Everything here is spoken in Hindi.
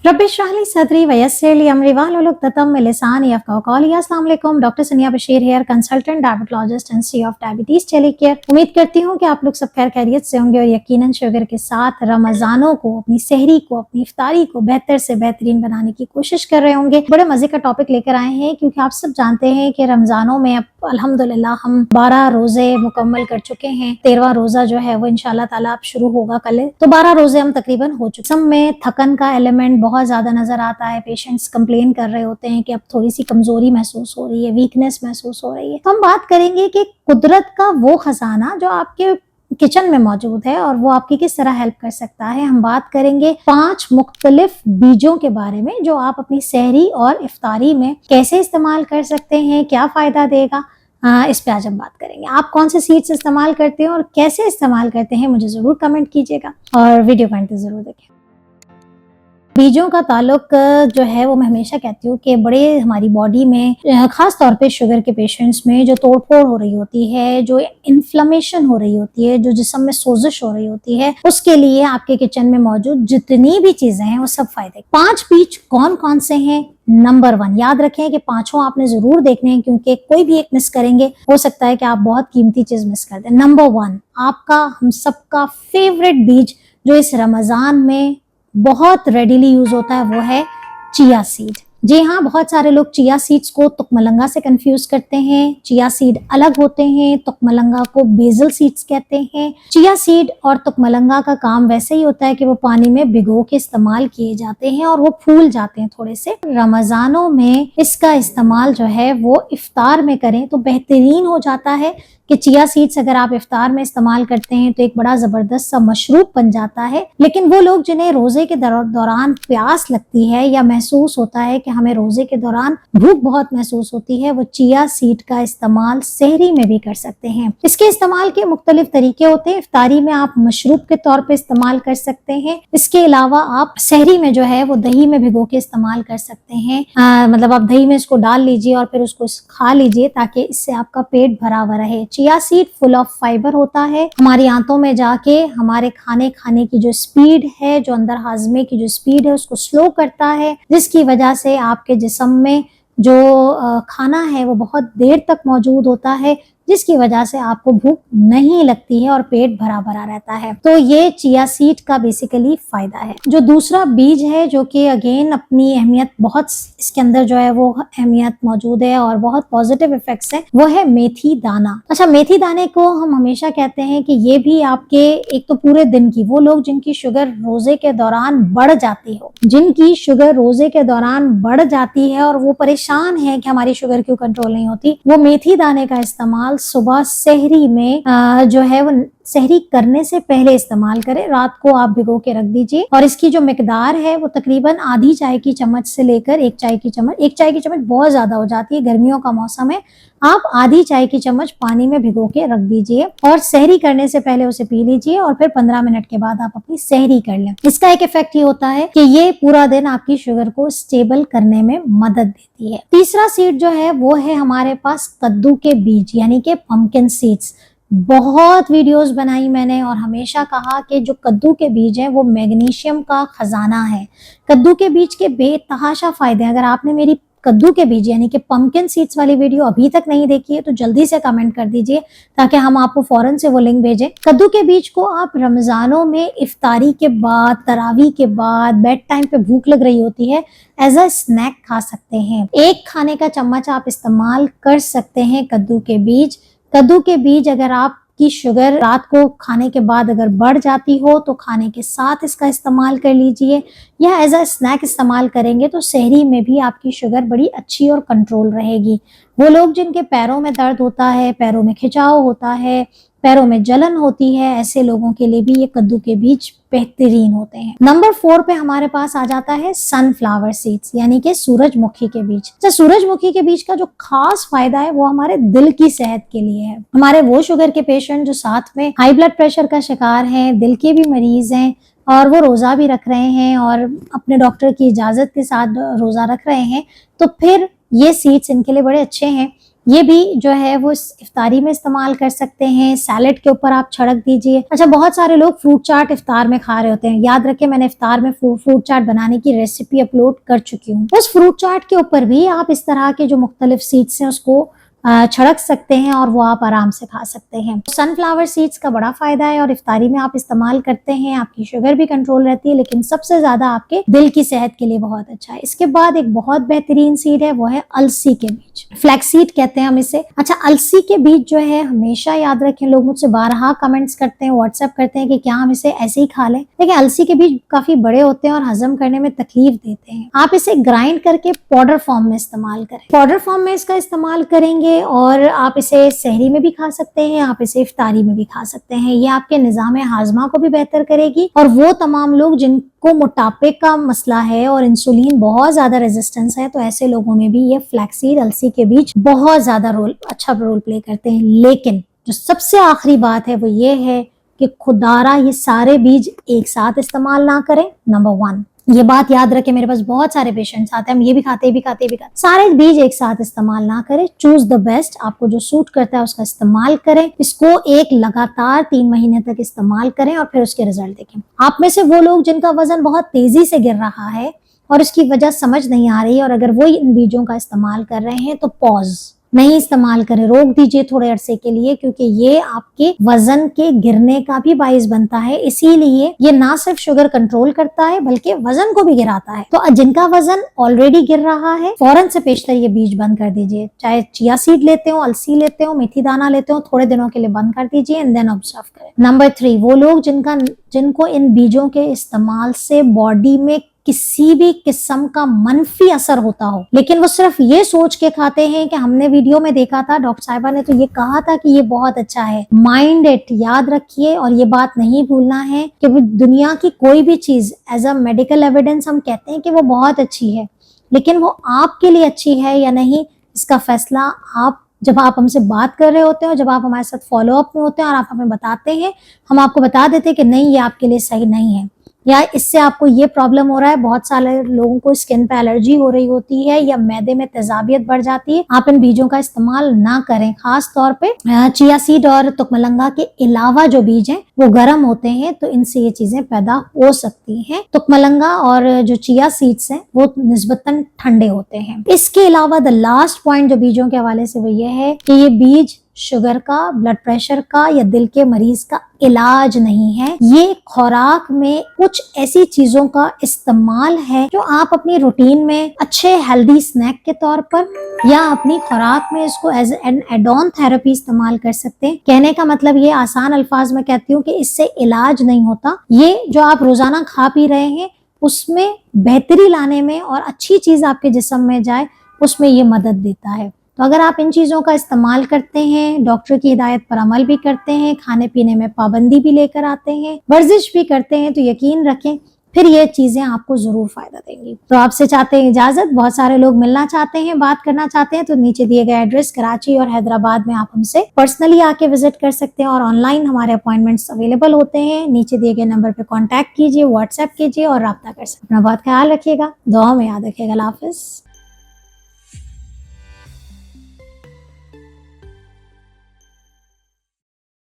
रब्बि इश्रह ली सदरी वयस्सिर ली अमरी वाहलुल उक़दतम मिन लिसानी यफ़क़हू क़ौली। अस्सलाम वालेकुम, doctor Sania Bashir here, consultant diabetologist and CEO of diabetes telecare. उम्मीद करती हूँ कि आप लोग सब खैर खैरियत से होंगे और यकीनन शुगर के साथ रमज़ानों को, अपनी सहरी को, अपनी इफ्तारी को बेहतर से बेहतरीन बनाने की कोशिश कर रहे होंगे। बड़े मजे का टॉपिक लेकर आए हैं क्योंकि आप सब जानते हैं कि रमज़ानों में अब अल्हम्दुलिल्लाह हम 12 रोजे मुकम्मल कर चुके हैं। 13वां रोजा जो है वो इंशाल्लाह ताला अब शुरू होगा कल, तो 12 रोजे हम तकरीबन हो चुके। सब में थकन का एलिमेंट बहुत ज्यादा नजर आता है। पेशेंट्स कंप्लेन कर रहे होते हैं कि अब थोड़ी सी कमजोरी महसूस हो रही है, वीकनेस महसूस हो रही है। तो हम बात करेंगे कि कुदरत का वो खजाना जो आपके किचन में मौजूद है और वो आपकी किस तरह हेल्प कर सकता है। हम बात करेंगे 5 मुख्तलिफ बीजों के बारे में जो आप अपनी सहरी और इफ्तारी में कैसे इस्तेमाल कर सकते हैं, क्या फायदा देगा। इस पे आज हम बात करेंगे। आप कौन से सीड्स इस्तेमाल करते हैं और कैसे इस्तेमाल करते हैं, मुझे जरूर कमेंट कीजिएगा और वीडियो को अंत तक जरूर देखें। बीजों का ताल्लुक जो है वो मैं हमेशा कहती हूँ कि बड़े हमारी बॉडी में, खास तौर पे शुगर के पेशेंट्स में जो तोड़फोड़ हो रही होती है, जो इन्फ्लेमेशन हो रही होती है, जो जिस्म में सोजिश हो रही होती है, उसके लिए आपके किचन में मौजूद जितनी भी चीजें हैं वो सब फायदे। 5 बीज कौन कौन से हैं? नंबर 1, याद रखें कि 5 आपने जरूर देखने हैं क्योंकि कोई भी एक मिस करेंगे हो सकता है कि आप बहुत कीमती चीज मिस कर दें। नंबर 1 आपका, हम सबका फेवरेट बीज जो इस रमजान में बहुत रेडीली यूज होता है वो है चिया सीड। जी हाँ, बहुत सारे लोग चिया सीड्स को तुकमलंगा से कंफ्यूज करते हैं। चिया सीड अलग होते हैं, तुकमलंगा को बेसल सीड्स कहते हैं। चिया सीड और तुकमलंगा का काम वैसे ही होता है कि वो पानी में भिगो के इस्तेमाल किए जाते हैं और वो फूल जाते हैं थोड़े से। रमजानों में इसका इस्तेमाल जो है वो इफ्तार में करें तो बेहतरीन हो जाता है कि चिया सीड्स अगर आप इफ्तार में इस्तेमाल करते हैं तो एक बड़ा जबरदस्त सा मशरूब बन जाता है। लेकिन वो लोग जिन्हें रोजे के दौरान प्यास लगती है या महसूस होता है कि हमें रोजे के दौरान भूख बहुत महसूस होती है, वो चिया सीड का इस्तेमाल सहरी में भी कर सकते हैं। इसके इस्तेमाल के मुख्तलिफ तरीके होते हैं। इफ्तारी में आप मशरूब के तौर पे इस्तेमाल कर सकते हैं। इसके अलावा आप सहरी में जो है वो दही में भिगो के इस्तेमाल कर सकते हैं। मतलब आप दही में इसको डाल लीजिए और फिर उसको खा लीजिए ताकि इससे आपका पेट भरा हुआ रहे। Chia seed full of fibre होता है, हमारी आंतों में जाके हमारे खाने की जो स्पीड है, जो अंदर हाजमे की जो स्पीड है उसको स्लो करता है, जिसकी वजह से आपके जिस्म में जो खाना है वो बहुत देर तक मौजूद होता है, जिसकी वजह से आपको भूख नहीं लगती है और पेट भरा भरा रहता है। तो ये चिया सीड का बेसिकली फायदा है। जो दूसरा बीज है जो कि अगेन अपनी अहमियत, बहुत इसके अंदर जो है वो अहमियत मौजूद है और बहुत पॉजिटिव इफेक्ट्स है, वो है मेथी दाना। अच्छा, मेथी दाने को हम हमेशा कहते हैं कि ये भी आपके एक तो पूरे दिन की, वो लोग जिनकी शुगर रोजे के दौरान बढ़ जाती हो, जिनकी शुगर रोजे के दौरान बढ़ जाती है और वो परेशान है कि हमारी शुगर क्यों कंट्रोल नहीं होती, वो मेथी दाने का इस्तेमाल सुबह सहरी में जो है वो सहरी करने से पहले इस्तेमाल करें। रात को आप भिगो के रख दीजिए और इसकी जो मिकदार है वो तकरीबन आधी चाय की चम्मच से लेकर 1 चाय की चम्मच, 1 चाय की चम्मच बहुत ज्यादा हो जाती है, गर्मियों का मौसम है, आप आधी चाय की चम्मच पानी में भिगो के रख दीजिए और सहरी करने से पहले उसे पी लीजिए और फिर 15 मिनट के बाद आप अपनी सहरी कर लें। इसका एक इफेक्ट ये होता है कि ये पूरा दिन आपकी शुगर को स्टेबल करने में मदद देती है। तीसरा सीड जो है वो है हमारे पास कद्दू के बीज, यानी कि पंपकिन सीड्स। बहुत वीडियोस बनाई मैंने और हमेशा कहा कि जो कद्दू के बीज हैं वो मैग्नीशियम का खजाना है। कद्दू के बीज के बेतहाशा फायदे हैं। अगर आपने मेरी कद्दू के बीज यानी कि पंपकिन सीड्स वाली वीडियो अभी तक नहीं देखी है तो जल्दी से कमेंट कर दीजिए ताकि हम आपको फौरन से वो लिंक भेजें। कद्दू के बीज को आप रमजानों में इफ्तारी के बाद, तरावी के बाद, बेड टाइम पे भूख लग रही होती है, एज अ स्नैक खा सकते हैं। 1 खाने का चम्मच आप इस्तेमाल कर सकते हैं कद्दू के बीज। कद्दू के बीज अगर आपकी शुगर रात को खाने के बाद अगर बढ़ जाती हो तो खाने के साथ इसका इस्तेमाल कर लीजिए या एज अ स्नैक इस्तेमाल करेंगे तो सहरी में भी आपकी शुगर बड़ी अच्छी और कंट्रोल रहेगी। वो लोग जिनके पैरों में दर्द होता है, पैरों में खिंचाव होता है, पैरों में जलन होती है, ऐसे लोगों के लिए भी ये कद्दू के बीज बेहतरीन होते हैं। नंबर 4 पे हमारे पास आ जाता है सनफ्लावर सीड्स यानी कि सूरजमुखी के बीज। तो सूरजमुखी के बीज का जो खास फायदा है वो हमारे दिल की सेहत के लिए है। हमारे वो शुगर के पेशेंट जो साथ में हाई ब्लड प्रेशर का शिकार हैं, दिल के भी मरीज हैं और वो रोजा भी रख रहे हैं और अपने डॉक्टर की इजाजत के साथ रोजा रख रहे हैं, तो फिर ये सीड्स इनके लिए बड़े अच्छे हैं। ये भी जो है वो इफ्तारी में इस्तेमाल कर सकते हैं, सैलेड के ऊपर आप छिड़क दीजिए। अच्छा, बहुत सारे लोग फ्रूट चाट इफ्तार में खा रहे होते हैं। याद रखें, मैंने इफ्तार में फ्रूट चाट बनाने की रेसिपी अपलोड कर चुकी हूँ। उस फ्रूट चाट के ऊपर भी आप इस तरह के जो मुख्तलिफ सीड्स हैं उसको छिड़क सकते हैं और वो आप आराम से खा सकते हैं। सनफ्लावर सीड्स का बड़ा फायदा है और इफ्तारी में आप इस्तेमाल करते हैं, आपकी शुगर भी कंट्रोल रहती है, लेकिन सबसे ज्यादा आपके दिल की सेहत के लिए बहुत अच्छा है। इसके बाद एक बहुत बेहतरीन सीड है, वो है अलसी के बीज, फ्लैक्स सीड कहते हैं हम इसे। अच्छा, अलसी के बीज जो है हमेशा याद रखें, लोग मुझसे बारहा कमेंट्स करते हैं, व्हाट्सएप करते हैं कि क्या हम इसे ऐसे ही खा लें। देखिए, अलसी के बीज काफी बड़े होते हैं और हजम करने में तकलीफ देते हैं। आप इसे ग्राइंड करके पाउडर फॉर्म में इस्तेमाल करें। पाउडर फॉर्म में इसका इस्तेमाल करेंगे और आप इसे सहरी में भी खा सकते हैं, आप इसे इफ्तारी में भी खा सकते हैं। ये आपके निजाम हाजमा को भी बेहतर करेगी और वो तमाम लोग जिनको मोटापे का मसला है और इंसुलिन बहुत ज्यादा रेजिस्टेंस है, तो ऐसे लोगों में भी ये फ्लैक्सीड अलसी के बीज बहुत ज्यादा अच्छा रोल प्ले करते हैं। लेकिन जो सबसे आखिरी बात है वो ये है कि खुदारा ये सारे बीज एक साथ इस्तेमाल ना करें। नंबर 1, ये बात याद रखें, मेरे पास बहुत सारे पेशेंट्स आते हैं, हम ये भी खाते भी खाते भी खाते, सारे बीज एक साथ इस्तेमाल ना करें। चूज द बेस्ट, आपको जो सूट करता है उसका इस्तेमाल करें। इसको एक लगातार 3 महीने तक इस्तेमाल करें और फिर उसके रिजल्ट देखें। आप में से वो लोग जिनका वजन बहुत तेजी से गिर रहा है और उसकी वजह समझ नहीं आ रही है और अगर वो इन बीजों का इस्तेमाल कर रहे हैं तो पॉज नहीं इस्तेमाल करें, रोक दीजिए थोड़े अरसे के लिए, क्योंकि ये आपके वजन के गिरने का भी बाइस बनता है। इसीलिए ये ना सिर्फ शुगर कंट्रोल करता है बल्कि वजन को भी गिराता है। तो जिनका वजन ऑलरेडी गिर रहा है, फौरन से पेशतर ये बीज बंद कर दीजिए। चाहे चिया सीड लेते हो, अलसी लेते हो, मेथी दाना लेते हो, थोड़े दिनों के लिए बंद कर दीजिए एंड देन ऑब्जर्व करें। नंबर 3, वो लोग जिनको इन बीजों के इस्तेमाल से बॉडी में किसी भी किस्म का मनफी असर होता हो, लेकिन वो सिर्फ ये सोच के खाते हैं कि हमने वीडियो में देखा था, डॉक्टर साहिबा ने तो ये कहा था कि ये बहुत अच्छा है। माइंड इट, याद रखिए और ये बात नहीं भूलना है कि दुनिया की कोई भी चीज एज अ मेडिकल एविडेंस हम कहते हैं कि वो बहुत अच्छी है, लेकिन वो आपके लिए अच्छी है या नहीं, इसका फैसला जब आप हमसे बात कर रहे होते हैं और जब आप हमारे साथ फॉलो अप में होते हैं और आप हमें बताते हैं, हम आपको बता देते हैं कि नहीं, ये आपके लिए सही नहीं है, या इससे आपको ये प्रॉब्लम हो रहा है। बहुत सारे लोगों को स्किन पे एलर्जी हो रही होती है या मैदे में तेजाबियत बढ़ जाती है। आप इन बीजों का इस्तेमाल ना करें। खास तौर पे चिया सीड और तुकमलंगा के अलावा जो बीज हैं वो गर्म होते हैं, तो इनसे ये चीजें पैदा हो सकती हैं। तुकमलंगा और जो चिया सीड्स हैं वो निस्बतन ठंडे होते हैं। इसके अलावा द लास्ट पॉइंट जो बीजों के हवाले से वो ये है कि ये बीज शुगर का, ब्लड प्रेशर का या दिल के मरीज का इलाज नहीं है। ये खुराक में कुछ ऐसी चीजों का इस्तेमाल है जो आप अपनी रूटीन में अच्छे हेल्दी स्नैक के तौर पर या अपनी खुराक में इसको as an add on therapy इस्तेमाल कर सकते हैं। कहने का मतलब ये आसान अल्फाज में कहती हूँ कि इससे इलाज नहीं होता। ये जो आप रोजाना खा पी रहे हैं उसमें बेहतरी लाने में और अच्छी चीज आपके जिस्म में जाए, उसमें ये मदद देता है। तो अगर आप इन चीज़ों का इस्तेमाल करते हैं, डॉक्टर की हिदायत पर अमल भी करते हैं, खाने पीने में पाबंदी भी लेकर आते हैं, वर्जिश भी करते हैं, तो यकीन रखें फिर ये चीज़ें आपको ज़रूर फ़ायदा देंगी। तो आपसे चाहते हैं इजाज़त। बहुत सारे लोग मिलना चाहते हैं, बात करना चाहते हैं, तो नीचे दिए गए एड्रेस कराची और हैदराबाद में आप हमसे पर्सनली आके विजिट कर सकते हैं और ऑनलाइन हमारे अपॉइंटमेंट्स अवेलेबल होते हैं। नीचे दिए गए नंबर पर कॉन्टैक्ट कीजिए, व्हाट्सएप कीजिए और रब्ता कर सकते हैं। अपना बहुत ख्याल रखिएगा, दुआ में याद रखिएगा। अल्लाह हाफ़िज़।